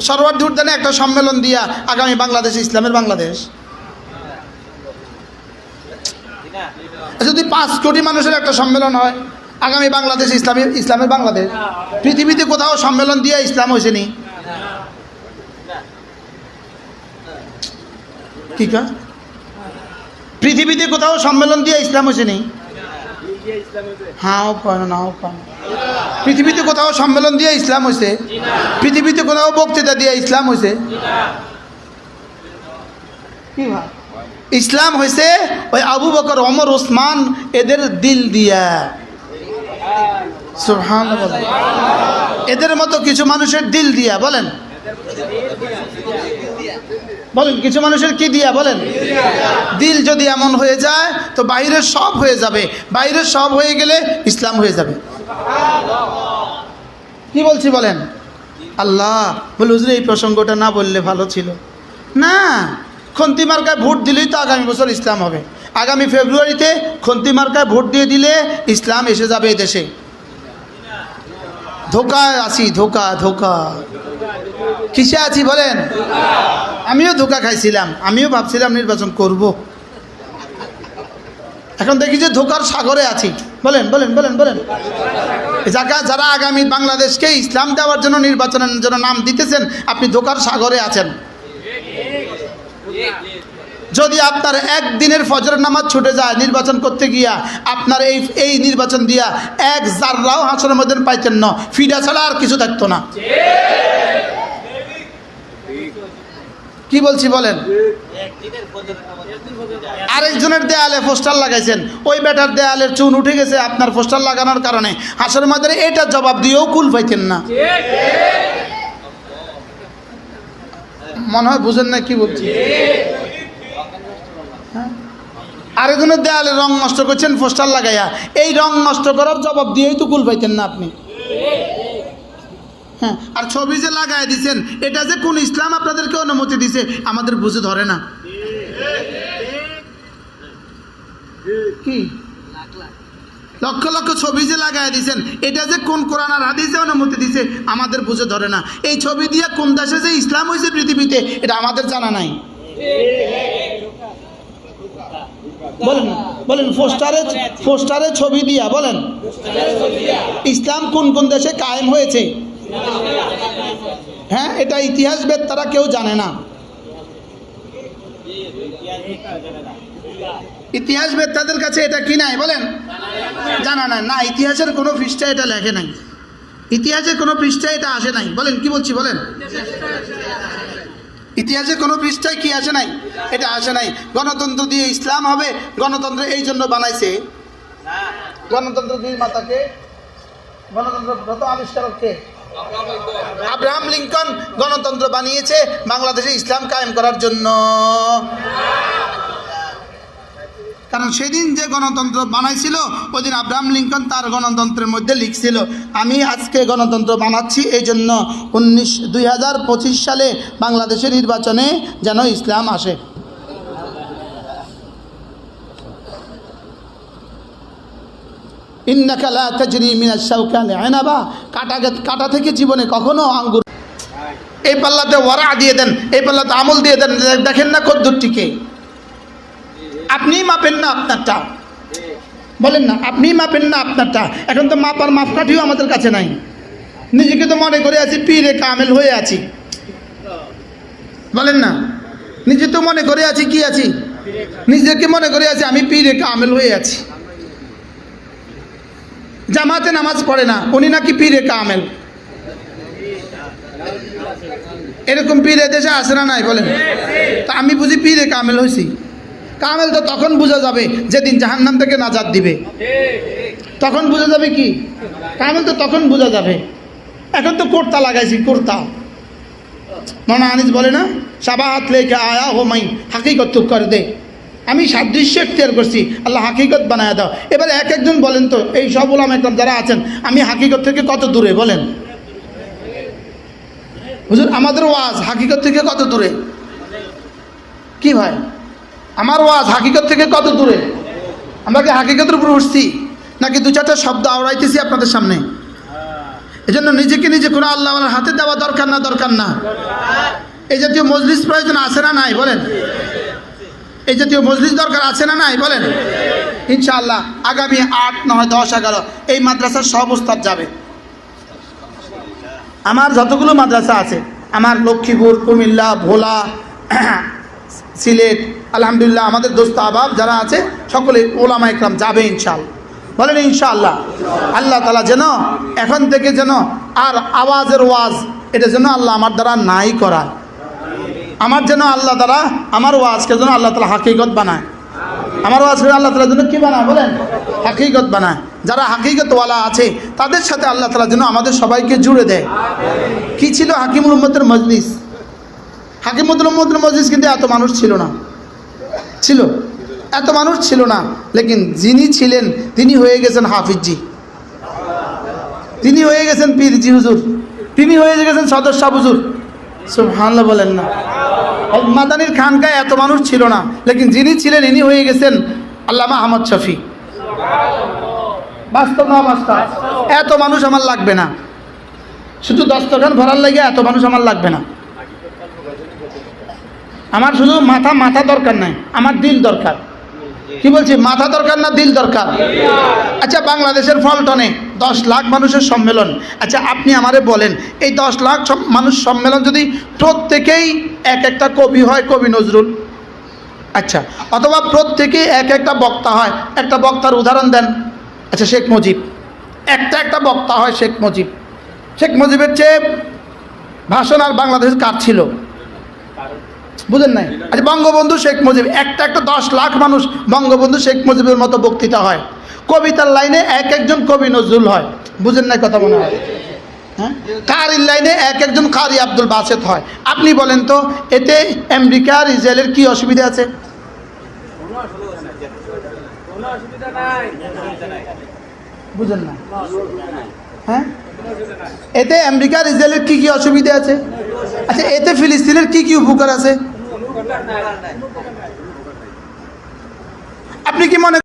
সরওয়ার্দী উদ্যানে একটা সম্মেলন দিয়া আগামী বাংলাদেশ ইসলামের বাংলাদেশ। যদি 5 কোটি মানুষের একটা সম্মেলন হয় আগামী বাংলাদেশ ইসলামের বাংলাদেশ, পৃথিবীতে কোথাও সম্মেলন দিয়ে ইসলাম হয়েছে নি? কি কা পৃথিবীতে কোথাও সম্মেলন দিয়ে ইসলাম হয়েছে নি? হ্যাঁ নাও পৃথিবীতে কোথাও সম্মেলন দিয়ে ইসলাম হয়েছে? পৃথিবীতে কোথাও বক্তৃতা দিয়ে ইসলাম হয়েছে? কি ভাই, ইসলাম হয়েছে ওই আবু বকর, ওমর, ওসমান এদের দিল দিয়া। সুবহানাল্লাহ। এদের মতো কিছু মানুষের দিল দিয়া। বলেন কিছু মানুষের কি দিয়া? বলেন। দিল যদি এমন হয়ে যায় তো বাইরের সব হয়ে যাবে, বাইরের সব হয়ে গেলে ইসলাম হয়ে যাবে। কি বলছি বলেন? আল্লাহ বলে হুজুর এই প্রসঙ্গটা না বললে ভালো ছিল না। খন্তি মার্কায় ভোট দিলেই তো আগামী বছর ইসলাম হবে। আগামী ফেব্রুয়ারিতে খন্তি মার্কায় ভোট দিয়ে দিলে ইসলাম এসে যাবে এই দেশে। ধোকায় আছি, ধোকা কিসে আছি বলেন? আমিও ধোকা খাইছিলাম, আমিও ভাবছিলাম নির্বাচন করব, এখন দেখি যে ধোকার সাগরে আছি। বলেন যারা আগামী বাংলাদেশকে ইসলাম দেওয়ার জন্য নির্বাচনের জন্য নাম দিতেছেন, আপনি ধোকার সাগরে আছেন। যদি আপনার একদিনের ফজরের নামাজ ছুটে যায় নির্বাচন করতে গিয়া, আপনার এই নির্বাচন দিয়া 1 জাররাও হাসরের মধ্যে পাইতেন না, ফিডা ছাড়া আর কিছু থাকতো না। কি বলছি বলেন? আরেকজনের দেয়ালে পোস্টার লাগাইছেন, ওই বেটার দেয়ালের চুন উঠে গেছে আপনার পোস্টার লাগানোর কারণে, হাসরের মধ্যে এটা জবাব দিয়েও কুল পাইতেন না। মনে হয় বুঝেন না কি বলছি? আরেকজনের দেয়ালে রং নষ্ট করছেন পোস্টার লাগাইয়া, এই রং নষ্ট করার জবাব দিয়েই তো কুল পাইতেন না আপনি। হ্যাঁ, আর ছবি যে লাগাই দিচ্ছেন, এটা যে কোন ইসলাম আপনাদেরকে অনুমতি দিছে আমাদের বুঝে ধরে না। কি লক্ষ লক্ষ ছবি যে লাগাই দিচ্ছেন, এটা যে কোন কোরআন আর হাদিসে অনুমতি দিছে আমাদের বুঝে ধরে না। এই ছবি দিয়ে কোন দেশে যে ইসলাম হয়েছে পৃথিবীতে এটা আমাদের জানা নাই। বলেন পোস্টারে ছবি দিয়া বলেন ইসলাম কোন কোন দেশে কায়েম হয়েছে? হ্যাঁ, এটা ইতিহাসবিদ তারা কেউ জানে না। ইতিহাসবিদ তাদের কাছে এটা কি নাই? বলেন জানা নাই না। ইতিহাসের কোনো পৃষ্ঠায় এটা লেখে নাই, ইতিহাসের কোনো পৃষ্ঠায় এটা আসে নাই। বলেন কি বলছি বলেন? ইতিহাসে কোনো পৃষ্ঠায় কি আসে নাই? এটা আসে নাই। গণতন্ত্র দিয়ে ইসলাম হবে, গণতন্ত্র এই জন্য বানাইছে। গণতন্ত্র দুই মাতাকে, গণতন্ত্র প্রথম আবিষ্কারক কে? আব্রাহাম লিঙ্কন গণতন্ত্র বানিয়েছে বাংলাদেশে ইসলাম কায়েম করার জন্য। কারণ সেদিন যে গণতন্ত্র বানাইছিল ওই দিন আব্রাহাম লিঙ্কন তার গণতন্ত্রের মধ্যে লিখছিল, আমি আজকে গণতন্ত্র বানাচ্ছি এই জন্য 2025 সালে বাংলাদেশের নির্বাচনে যেন ইসলাম আসে। ইন্নাকা লা তাজরি মিনাশ শাওকালি আনাবা, কাটা থেকে জীবনে কখনো আঙ্গুর। এই পাল্লাতে ওয়ারা দিয়ে দেন, এই পাল্লাতে আমল দিয়ে দেন, দেখেন না কদ্দুর টিকে। আপনি মাপেন না আপনারটা, বলেন না আপনি মাপেন না আপনারটা। এখন তো মাপার মাপকাঠিও আমাদের কাছে নাই। নিজেকে তো মনে করে আছি পীরে কামেল হয়ে আছি, বলেন না। নিজে তো মনে করে আছি কি আছি, নিজেকে মনে করে আছি আমি পীরে কামেল হয়ে আছি। জামাতে নামাজ পড়ে না, উনি নাকি পীরে কামেল। এরকম পীরে দেশে আসে না নাই? বলেন। তা আমি বুঝি পীরে কামেল হয়েছি। কামেল তো তখন বোঝা যাবে যেদিন জাহান্নাম থেকে নাজাত দিবে, তখন বোঝা যাবে কি কামেল, তো তখন বোঝা যাবে। এখন তো কোর্তা লাগাইছি, কোর্তা। মৌলানা আনিস বলে না, সাবাহাত লেখা আয়া হো মাই হাকিকত করে দে। আমি সাদৃশ্য এখতিয়ার করছি, আল্লাহ হাকিকত বানায় দাও। এবারে এক একজন বলেন তো, এই সব উলামা একরাম যারা আছেন, আমি হাকিকত থেকে কত দূরে? বলেন হুজুর, আমাদের ওয়াজ হাকিকত থেকে কত দূরে? কি ভাই, আমার ওয়াজ হাকিকত থেকে কত দূরে? আমরা কি হাকিকতের উপর উঠছি নাকি দু চারটা শব্দ আওড়াইতেছি আপনাদের সামনে? এজন্য নিজেকে নিজে কোনো আল্লাহর হাতে দেওয়া দরকার না, দরকার না? এই জাতীয় মজলিস প্রয়োজন আছে না নাই বলেন? এই জাতীয় মজলিস দরকার আছে না নাই বলেন? ইনশাআল্লাহ আগামী 8, 9, 10, 11 এই মাদ্রাসার সব উস্তাদ যাবে। আমার যতগুলো মাদ্রাসা আছে, আমার লক্ষ্মীপুর, কুমিল্লা, ভোলা, সিলেট, আলহামদুলিল্লাহ আমাদের দোস্ত আহবাব যারা আছে সকলে ওলামা ইকরাম যাবে ইনশাআল্লাহ। বলেন ইনশাআল্লাহ। আল্লাহ তাআলা যেন এখন থেকে যেন আর আওয়াজের ওয়াজ এটা যেন আল্লাহ আমার দ্বারা নাই করায়। আমার যেন আল্লাহ তাআলা আমার ওয়াজকে যেন আল্লাহ তাআলা হাকিকত বানায়। আমার ওয়াজকে আল্লাহ তাআলা যেন কি বানায় বলেন? হাকিকত বানায়। যারা হাকিকতওয়ালা আছে তাদের সাথে আল্লাহ তাআলা যেন আমাদের সবাইকে জুড়ে দেয়। কি ছিল হাকিমুল উম্মতের মজলিস? হাকিমুল উম্মতের মজলিস কিন্তু এত মানুষ ছিল না, ছিল এত মানুষ ছিল না, লেকিন যিনি ছিলেন তিনি হয়ে গেছেন হাফিজজি, তিনি হয়ে গেছেন পীরজি হুজুর, তিনি হয়ে গেছেন সদর শাহ হুজুর। সুবহানাল্লাহ বলেন না? মাদানির খানকায় এত মানুষ ছিল না, লেকিন যিনি ছিলেন ইনি হয়ে গেছেন আল্লামা আহমদ শফি। বাস্তব না বাস্তব? এত মানুষ আমার লাগবে না, শুধু দস্তরখান ভরার লাগে এত মানুষ আমার লাগবে না। আমার শুধু মাথা দরকার নাই, আমার দিল দরকার। কি বলছি? মাথা দরকার না দিল দরকার? আচ্ছা বাংলাদেশের ফলটনে 10 লাখ মানুষের সম্মেলন। আচ্ছা আপনি আমারে বলেন, এই 10 লাখ মানুষ সম্মেলন যদি প্রত্যেকেই এক একটা কবি হয়, কবি নজরুল, আচ্ছা, অথবা প্রত্যেকেই এক একটা বক্তা হয়, একটা বক্তার উদাহরণ দেন। আচ্ছা শেখ মুজিব, একটা বক্তা হয় শেখ মুজিব। শেখ মুজিবের চেয়ে ভাষণ আর বাংলাদেশ কার ছিল? বুঝেন নাই? আচ্ছা বঙ্গবন্ধু শেখ মুজিব, একটা 10 লাখ মানুষ বঙ্গবন্ধু শেখ মুজিবের মতো বক্তৃতা হয়। কবিতার লাইনে একজন কবি নজরুল হয়। বুঝেন নাই কথা মনে হয়? হ্যাঁ, কারির লাইনে একজন কারি আব্দুল বাসেত হয়। আপনি বলেন তো এতে আমেরিকা আর ইসরায়েলের কি অসুবিধা আছে? বুঝেন না? হ্যাঁ, এতে আমেরিকা আর ইসরায়েলের কি অসুবিধা আছে? আচ্ছা এতে ফিলিস্তিনের কি উপকার আছে? আপনি কি মনে